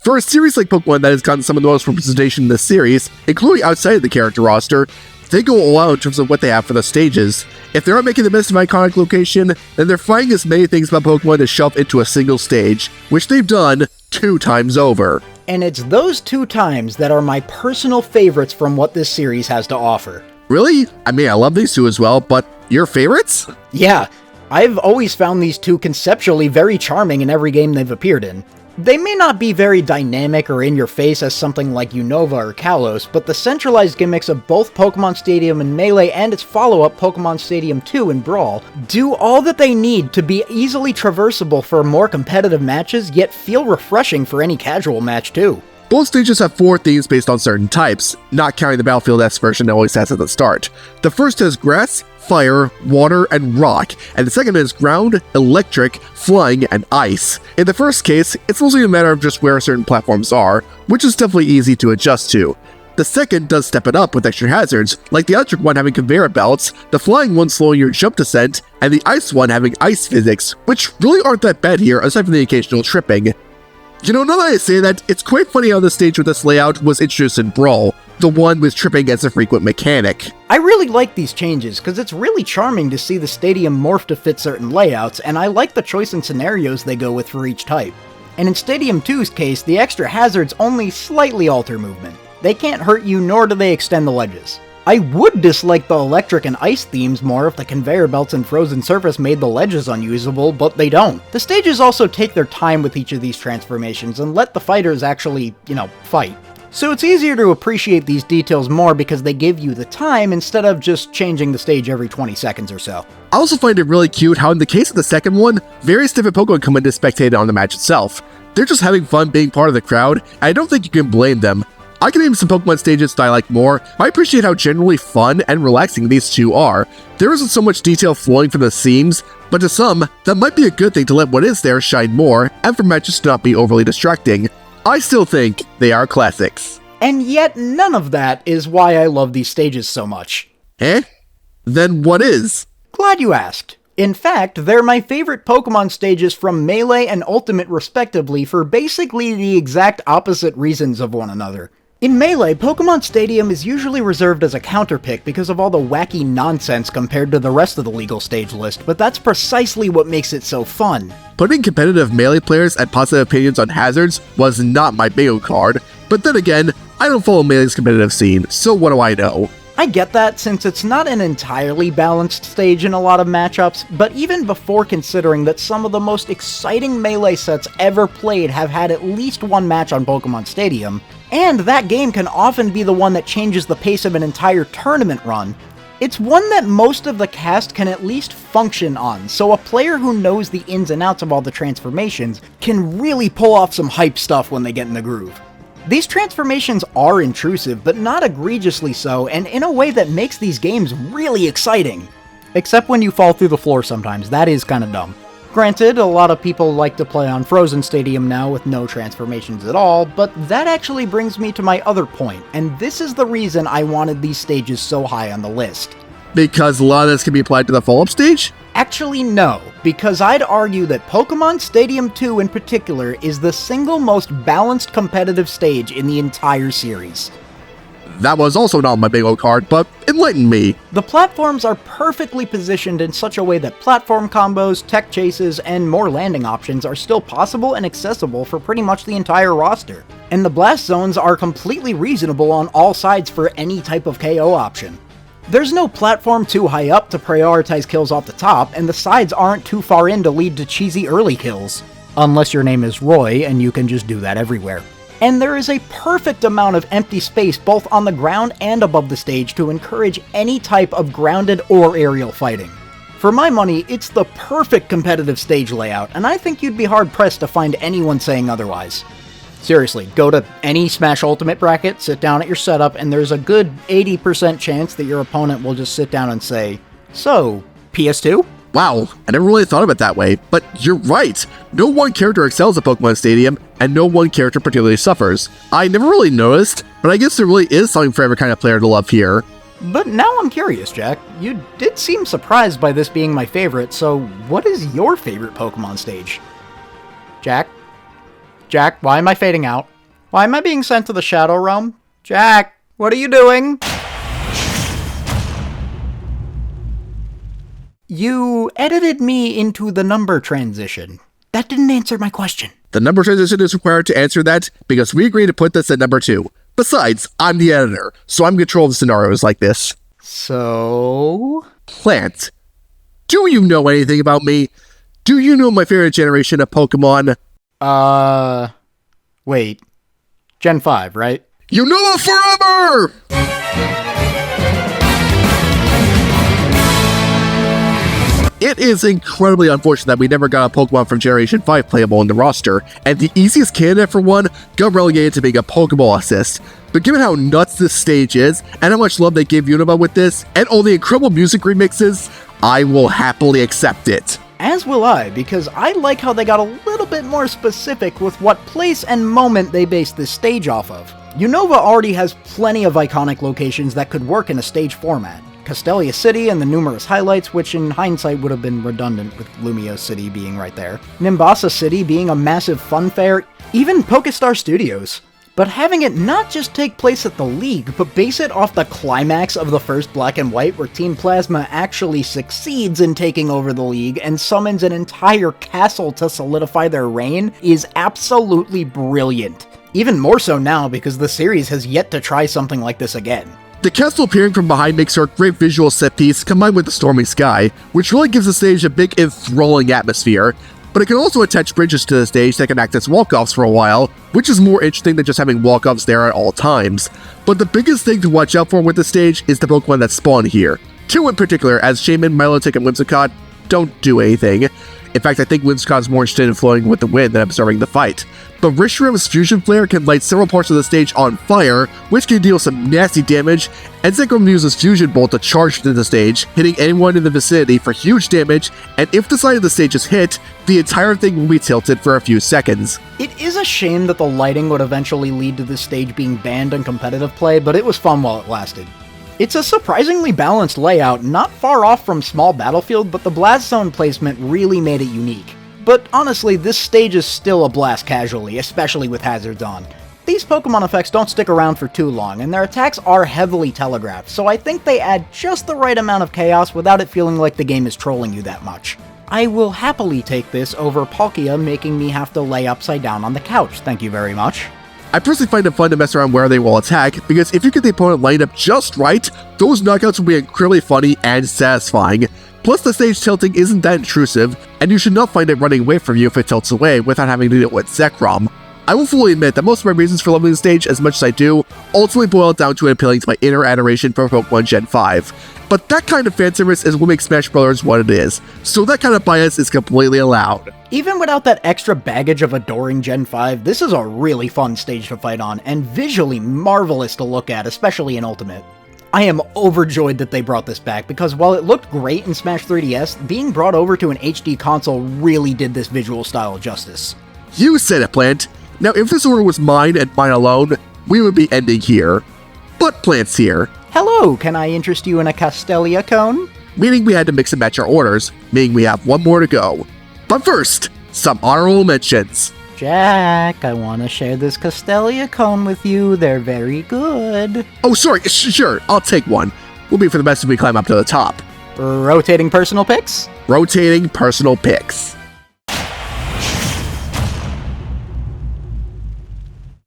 For a series like Pokemon that has gotten some of the most representation in this series, including outside of the character roster, They go all out in terms of what they have for the stages. If they aren't making the best of iconic location, then they're finding as many things about Pokemon to shove into a single stage, which they've done 2 times over. And it's those 2 times that are my personal favorites from what this series has to offer. Really? I mean, I love these 2 as well, but your favorites? Yeah, I've always found these 2 conceptually very charming in every game they've appeared in. They may not be very dynamic or in your face as something like Unova or Kalos, but the centralized gimmicks of both Pokemon Stadium and Melee and its follow-up Pokemon Stadium 2 and Brawl do all that they need to be easily traversable for more competitive matches, yet feel refreshing for any casual match too. Both stages have 4 themes based on certain types, not counting the Battlefield-esque version it always has at the start. The first is grass, fire, water, and rock, and the second is ground, electric, flying, and ice. In the first case, it's mostly a matter of just where certain platforms are, which is definitely easy to adjust to. The second does step it up with extra hazards, like the electric one having conveyor belts, the flying one slowing your jump descent, and the ice one having ice physics, which really aren't that bad here aside from the occasional tripping. You know, now that I say that, it's quite funny how the stage with this layout was introduced in Brawl, the one with tripping as a frequent mechanic. I really like these changes, because it's really charming to see the stadium morph to fit certain layouts, and I like the choice in scenarios they go with for each type. And in Stadium 2's case, the extra hazards only slightly alter movement. They can't hurt you, nor do they extend the ledges. I would dislike the electric and ice themes more if the conveyor belts and frozen surface made the ledges unusable, but they don't. The stages also take their time with each of these transformations and let the fighters actually, fight. So it's easier to appreciate these details more because they give you the time instead of just changing the stage every 20 seconds or so. I also find it really cute how in the case of the second one, various different Pokemon come in to spectate on the match itself. They're just having fun being part of the crowd, and I don't think you can blame them. I can name some Pokemon stages that I like more, but I appreciate how generally fun and relaxing these 2 are. There isn't so much detail flowing from the seams, but to some, that might be a good thing to let what is there shine more, and for matches to not be overly distracting. I still think they are classics. And yet none of that is why I love these stages so much. Eh? Then what is? Glad you asked. In fact, they're my favorite Pokemon stages from Melee and Ultimate respectively for basically the exact opposite reasons of one another. In Melee, Pokemon Stadium is usually reserved as a counterpick because of all the wacky nonsense compared to the rest of the legal stage list, but that's precisely what makes it so fun. Putting competitive Melee players at positive opinions on hazards was not my bingo card, but then again, I don't follow Melee's competitive scene, so what do I know? I get that since it's not an entirely balanced stage in a lot of matchups, but even before considering that some of the most exciting Melee sets ever played have had at least one match on Pokemon Stadium, and that game can often be the one that changes the pace of an entire tournament run, it's one that most of the cast can at least function on, so a player who knows the ins and outs of all the transformations can really pull off some hype stuff when they get in the groove. These transformations are intrusive, but not egregiously so, and in a way that makes these games really exciting. Except when you fall through the floor sometimes, that is kinda dumb. Granted, a lot of people like to play on Frozen Stadium now with no transformations at all, but that actually brings me to my other point, and this is the reason I wanted these stages so high on the list. Because a lot of this can be applied to the follow-up stage? Actually, no, because I'd argue that Pokemon Stadium 2 in particular is the single most balanced competitive stage in the entire series. That was also not on my bingo card, but enlighten me. The platforms are perfectly positioned in such a way that platform combos, tech chases, and more landing options are still possible and accessible for pretty much the entire roster. And the blast zones are completely reasonable on all sides for any type of KO option. There's no platform too high up to prioritize kills off the top, and the sides aren't too far in to lead to cheesy early kills. Unless your name is Roy, and you can just do that everywhere. And there is a perfect amount of empty space both on the ground and above the stage to encourage any type of grounded or aerial fighting. For my money, it's the perfect competitive stage layout, and I think you'd be hard-pressed to find anyone saying otherwise. Seriously, go to any Smash Ultimate bracket, sit down at your setup, and there's a good 80% chance that your opponent will just sit down and say, "So, PS2? Wow, I never really thought of it that way, but you're right. No one character excels at Pokemon Stadium, and no one character particularly suffers. I never really noticed, but I guess there really is something for every kind of player to love here. But now I'm curious, Jack. You did seem surprised by this being my favorite, so what is your favorite Pokemon stage? Jack? Jack, why am I fading out? Why am I being sent to the Shadow Realm? Jack, what are you doing? You edited me into the number transition. That didn't answer my question. The number transition is required to answer that because we agreed to put this at number 2. Besides, I'm the editor, so I'm in control of scenarios like this. So? Plant. Do you know anything about me? Do you know my favorite generation of Pokemon? Wait. Gen 5, right? You know it forever! It is incredibly unfortunate that we never got a Pokemon from Generation 5 playable in the roster, and the easiest candidate for one got relegated to being a Pokeball assist. But given how nuts this stage is, and how much love they gave Unova with this, and all the incredible music remixes, I will happily accept it. As will I, because I like how they got a little bit more specific with what place and moment they based this stage off of. Unova already has plenty of iconic locations that could work in a stage format. Castelia City and the numerous highlights, which in hindsight would have been redundant with Lumio City being right there. Nimbasa City being a massive fun fair, even Pokestar Studios. But having it not just take place at the League, but base it off the climax of the first Black and White where Team Plasma actually succeeds in taking over the League and summons an entire castle to solidify their reign is absolutely brilliant. Even more so now because the series has yet to try something like this again. The castle appearing from behind makes for a great visual set piece combined with the stormy sky, which really gives the stage a big enthralling atmosphere, but it can also attach bridges to the stage that can act as walk-offs for a while, which is more interesting than just having walk-offs there at all times. But the biggest thing to watch out for with the stage is the Pokemon that spawn here. 2 in particular, as Shaman, Milotic, and Whimsicott don't do anything. In fact, I think Whimsicott's more interested in flowing with the wind than observing the fight. But Rishram's Fusion Flare can light several parts of the stage on fire, which can deal some nasty damage, and Zekrom uses Fusion Bolt to charge into the stage, hitting anyone in the vicinity for huge damage, and if the side of the stage is hit, the entire thing will be tilted for a few seconds. It is a shame that the lighting would eventually lead to this stage being banned in competitive play, but it was fun while it lasted. It's a surprisingly balanced layout, not far off from Small Battlefield, but the Blast Zone placement really made it unique. But honestly, this stage is still a blast casually, especially with hazards on. These Pokemon effects don't stick around for too long, and their attacks are heavily telegraphed, so I think they add just the right amount of chaos without it feeling like the game is trolling you that much. I will happily take this over Palkia making me have to lay upside down on the couch, thank you very much. I personally find it fun to mess around where they will attack, because if you get the opponent lined up just right, those knockouts will be incredibly funny and satisfying. Plus, the stage tilting isn't that intrusive, and you should not find it running away from you if it tilts away without having to deal with Zekrom. I will fully admit that most of my reasons for loving the stage as much as I do ultimately boil down to appealing to my inner adoration for Pokemon Gen 5. But that kind of fanservice is what makes Smash Bros. What it is, so that kind of bias is completely allowed. Even without that extra baggage of adoring Gen 5, this is a really fun stage to fight on, and visually marvelous to look at, especially in Ultimate. I am overjoyed that they brought this back, because while it looked great in Smash 3DS, being brought over to an HD console really did this visual style justice. You said it, Plant. Now, if this order was mine and mine alone, we would be ending here. But Plant's here. Hello, can I interest you in a Castelia cone? Meaning we had to mix and match our orders, meaning we have one more to go. But first, some honorable mentions. Jack, I want to share this Castelia cone with you. They're very good. Oh, sorry, sure, I'll take one. We'll be for the best if we climb up to the top. Rotating personal picks? Rotating personal picks.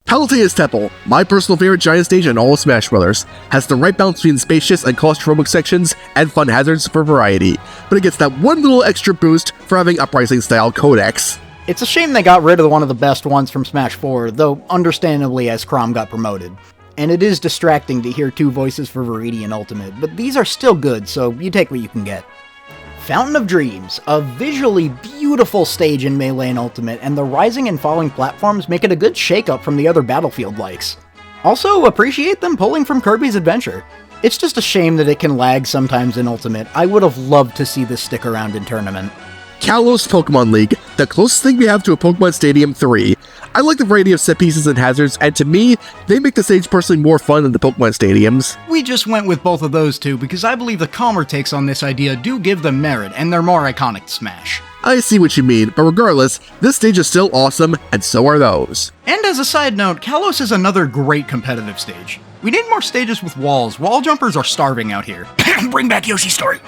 Palutea's Temple, my personal favorite giant stage in all of Smash Bros., has the right balance between spacious and claustrophobic sections and fun hazards for variety, but it gets that one little extra boost for having Uprising-style codex. It's a shame they got rid of one of the best ones from Smash 4, though understandably as Chrom got promoted. And it is distracting to hear 2 voices for Viridian Ultimate, but these are still good, so you take what you can get. Fountain of Dreams, a visually beautiful stage in Melee and Ultimate, and the rising and falling platforms make it a good shake-up from the other Battlefield-likes. Also, appreciate them pulling from Kirby's Adventure. It's just a shame that it can lag sometimes in Ultimate. I would have loved to see this stick around in Tournament. Kalos Pokemon League, the closest thing we have to a Pokemon Stadium 3. I like the variety of set pieces and hazards, and to me, they make the stage personally more fun than the Pokemon Stadiums. We just went with both of those two because I believe the calmer takes on this idea do give them merit, and they're more iconic to Smash. I see what you mean, but regardless, this stage is still awesome, and so are those. And as a side note, Kalos is another great competitive stage. We need more stages with walls. Wall jumpers are starving out here. Bring back Yoshi's story.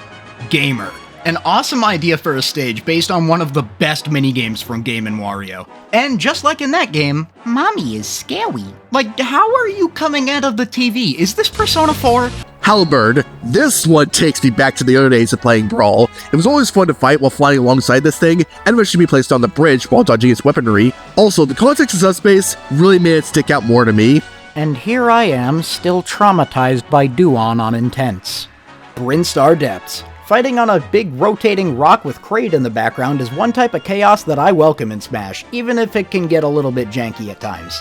Gamer. An awesome idea for a stage based on one of the best minigames from Game & Wario. And just like in that game, Mommy is scary. Like, how are you coming out of the TV? Is this Persona 4? Halberd, this one takes me back to the early days of playing Brawl. It was always fun to fight while flying alongside this thing, and eventually be placed on the bridge while dodging its weaponry. Also, the context of subspace really made it stick out more to me. And here I am, still traumatized by Duon on Intense. Brinstar Depths. Fighting on a big rotating rock with Kraid in the background is one type of chaos that I welcome in Smash, even if it can get a little bit janky at times.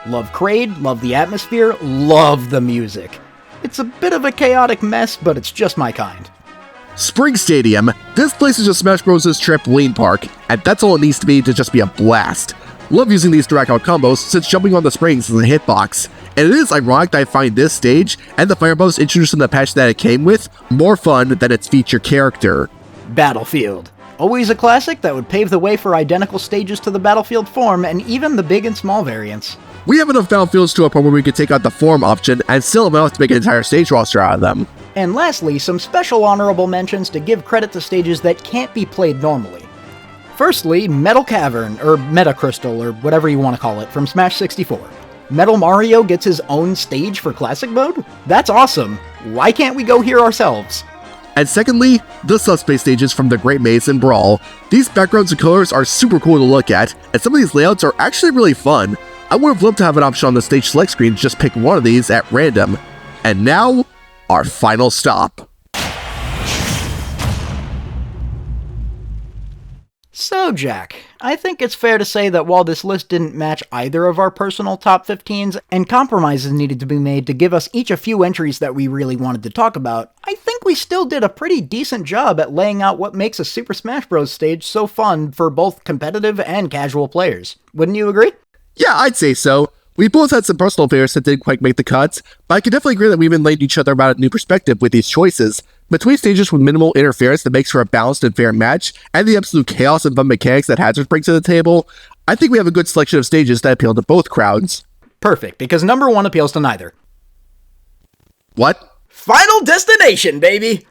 Love Kraid, love the atmosphere, love the music. It's a bit of a chaotic mess, but it's just my kind. Spring Stadium. This place is just Smash Bros.' trampoline park, and that's all it needs to be just be a blast. Love using these direct out combos since jumping on the springs is a hitbox. And it is ironic that I find this stage, and the fireballs introduced in the patch that it came with, more fun than its feature character. Battlefield. Always a classic that would pave the way for identical stages to the Battlefield form, and even the big and small variants. We have enough Battlefields to a point where we could take out the form option, and still have enough to make an entire stage roster out of them. And lastly, some special honorable mentions to give credit to stages that can't be played normally. Firstly, Metal Cavern, or Metacrystal, or whatever you want to call it, from Smash 64. Metal Mario gets his own stage for Classic Mode? That's awesome. Why can't we go here ourselves? And secondly, the subspace stages from the Great Maze and Brawl. These backgrounds and colors are super cool to look at, and some of these layouts are actually really fun. I would have loved to have an option on the stage select screen to just pick one of these at random. And now, our final stop. So, Jack, I think it's fair to say that while this list didn't match either of our personal top 15s, and compromises needed to be made to give us each a few entries that we really wanted to talk about, I think we still did a pretty decent job at laying out what makes a Super Smash Bros. Stage so fun for both competitive and casual players. Wouldn't you agree? Yeah, I'd say so. We both had some personal favorites that didn't quite make the cuts, but I can definitely agree that we've enlightened each other about a new perspective with these choices. Between stages with minimal interference that makes for a balanced and fair match, and the absolute chaos and fun mechanics that Hazard brings to the table, I think we have a good selection of stages that appeal to both crowds. Perfect, because number one appeals to neither. What? Final Destination, baby!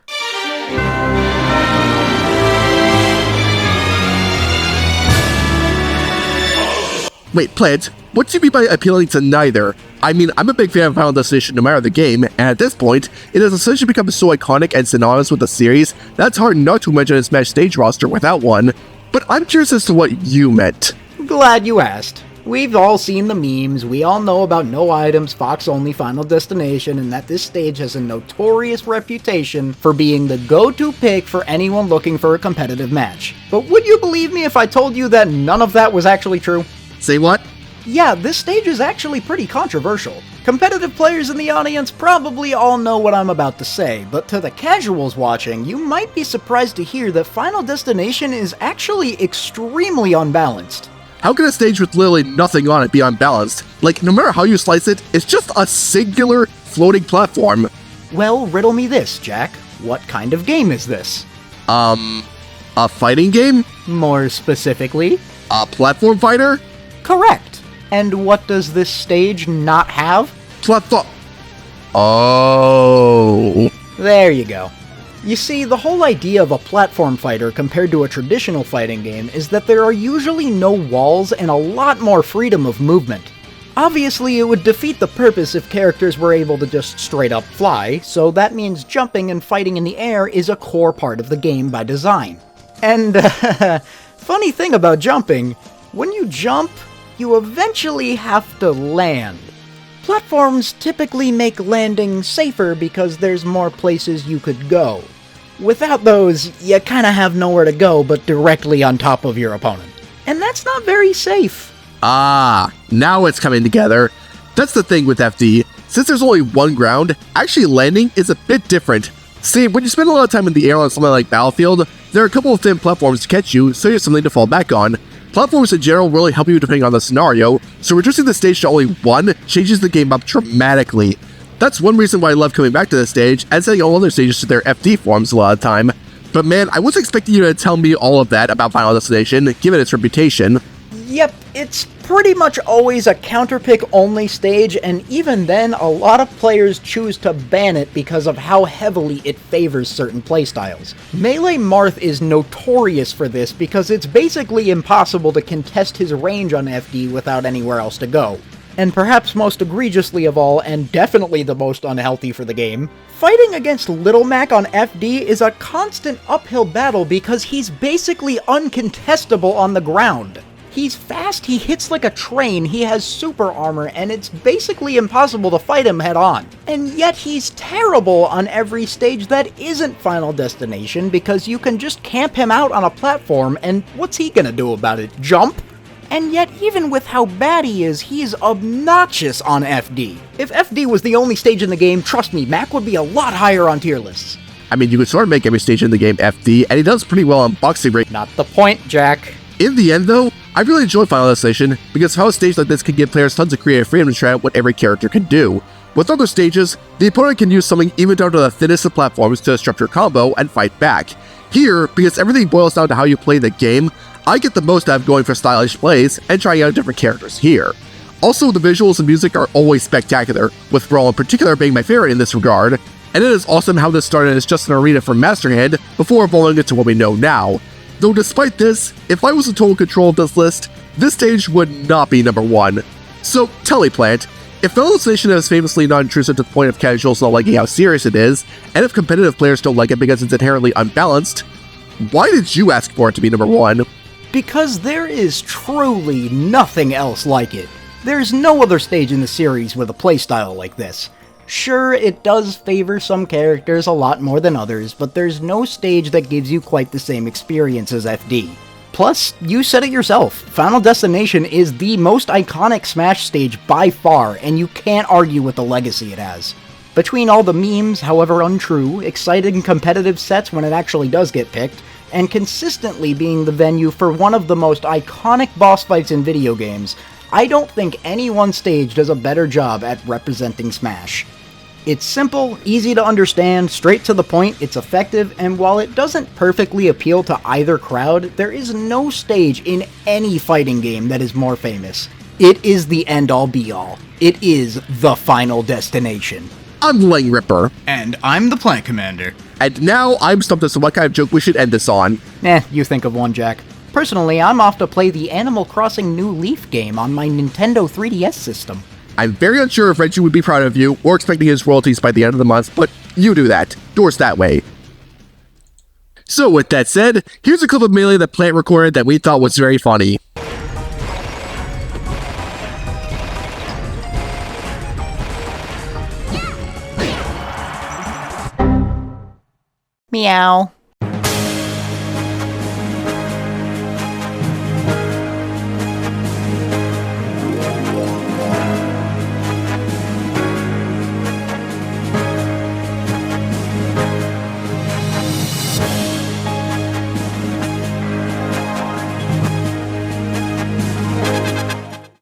Wait, Plant, what do you mean by appealing to neither? I mean, I'm a big fan of Final Destination no matter the game, and at this point, it has essentially become so iconic and synonymous with the series that it's hard not to imagine a Smash stage roster without one. But I'm curious as to what you meant. Glad you asked. We've all seen the memes, we all know about no items, Fox only Final Destination, and that this stage has a notorious reputation for being the go-to pick for anyone looking for a competitive match. But would you believe me if I told you that none of that was actually true? Say what? Yeah, this stage is actually pretty controversial. Competitive players in the audience probably all know what I'm about to say, but to the casuals watching, you might be surprised to hear that Final Destination is actually extremely unbalanced. How can a stage with literally nothing on it be unbalanced? Like, no matter how you slice it, it's just a singular floating platform. Well, riddle me this, Jack. What kind of game is this? A fighting game? More specifically? A platform fighter? Correct. And what does this stage not have? Platform. Oh. There you go. You see, the whole idea of a platform fighter compared to a traditional fighting game is that there are usually no walls and a lot more freedom of movement. Obviously, it would defeat the purpose if characters were able to just straight up fly, so that means jumping and fighting in the air is a core part of the game by design. And, funny thing about jumping, when you jump, you eventually have to land. Platforms typically make landing safer because there's more places you could go. Without those, you kinda have nowhere to go but directly on top of your opponent. And that's not very safe. Ah, now it's coming together. That's the thing with FD. Since there's only one ground, actually landing is a bit different. See, when you spend a lot of time in the air on something like Battlefield, there are a couple of thin platforms to catch you, so you have something to fall back on. Platforms in general really help you depending on the scenario, so reducing the stage to only one changes the game up dramatically. That's one reason why I love coming back to this stage and setting all other stages to their FD forms a lot of time. But man, I wasn't expecting you to tell me all of that about Final Destination, given its reputation. Yep, it's pretty much always a counterpick only stage, and even then, a lot of players choose to ban it because of how heavily it favors certain playstyles. Melee Marth is notorious for this because it's basically impossible to contest his range on FD without anywhere else to go. And perhaps most egregiously of all, and definitely the most unhealthy for the game, fighting against Little Mac on FD is a constant uphill battle because he's basically uncontestable on the ground. He's fast, he hits like a train, he has super armor, and it's basically impossible to fight him head on. And yet he's terrible on every stage that isn't Final Destination because you can just camp him out on a platform, and what's he gonna do about it? Jump? And yet, even with how bad he is, he's obnoxious on FD. If FD was the only stage in the game, trust me, Mac would be a lot higher on tier lists. I mean, you could sort of make every stage in the game FD, and he does pretty well on Boxing Break. Not the point, Jack. In the end, though, I really enjoy Final Destination because how a stage like this can give players tons of creative freedom to try out what every character can do. With other stages, the opponent can use something even down to the thinnest of platforms to disrupt your combo and fight back. Here, because everything boils down to how you play the game, I get the most out of going for stylish plays and trying out different characters here. Also, the visuals and music are always spectacular, with Brawl in particular being my favorite in this regard, and it is awesome how this started as just an arena for Masterhand before evolving into what we know now. Though despite this, if I was in total control of this list, this stage would not be number 1. So, Teleplant, if Final Destination is famously non-intrusive to the point of casuals not liking how serious it is, and if competitive players don't like it because it's inherently unbalanced, why did you ask for it to be number 1? Because there is truly nothing else like it. There's no other stage in the series with a playstyle like this. Sure, it does favor some characters a lot more than others, but there's no stage that gives you quite the same experience as FD. Plus, you said it yourself, Final Destination is the most iconic Smash stage by far, and you can't argue with the legacy it has. Between all the memes, however untrue, exciting competitive sets when it actually does get picked, and consistently being the venue for one of the most iconic boss fights in video games, I don't think any one stage does a better job at representing Smash. It's simple, easy to understand, straight to the point, it's effective, and while it doesn't perfectly appeal to either crowd, there is no stage in any fighting game that is more famous. It is the end-all be-all. It is the Final Destination. I'm Lang Ripper. And I'm the Plant Commander. And now I'm stumped as to what kind of joke we should end this on. You think of one, Jack. Personally, I'm off to play the Animal Crossing New Leaf game on my Nintendo 3DS system. I'm very unsure if Reggie would be proud of you or expecting his royalties by the end of the month, but you do that. Doors that way. So with that said, here's a clip of Melee that Plant recorded that we thought was very funny. Meow.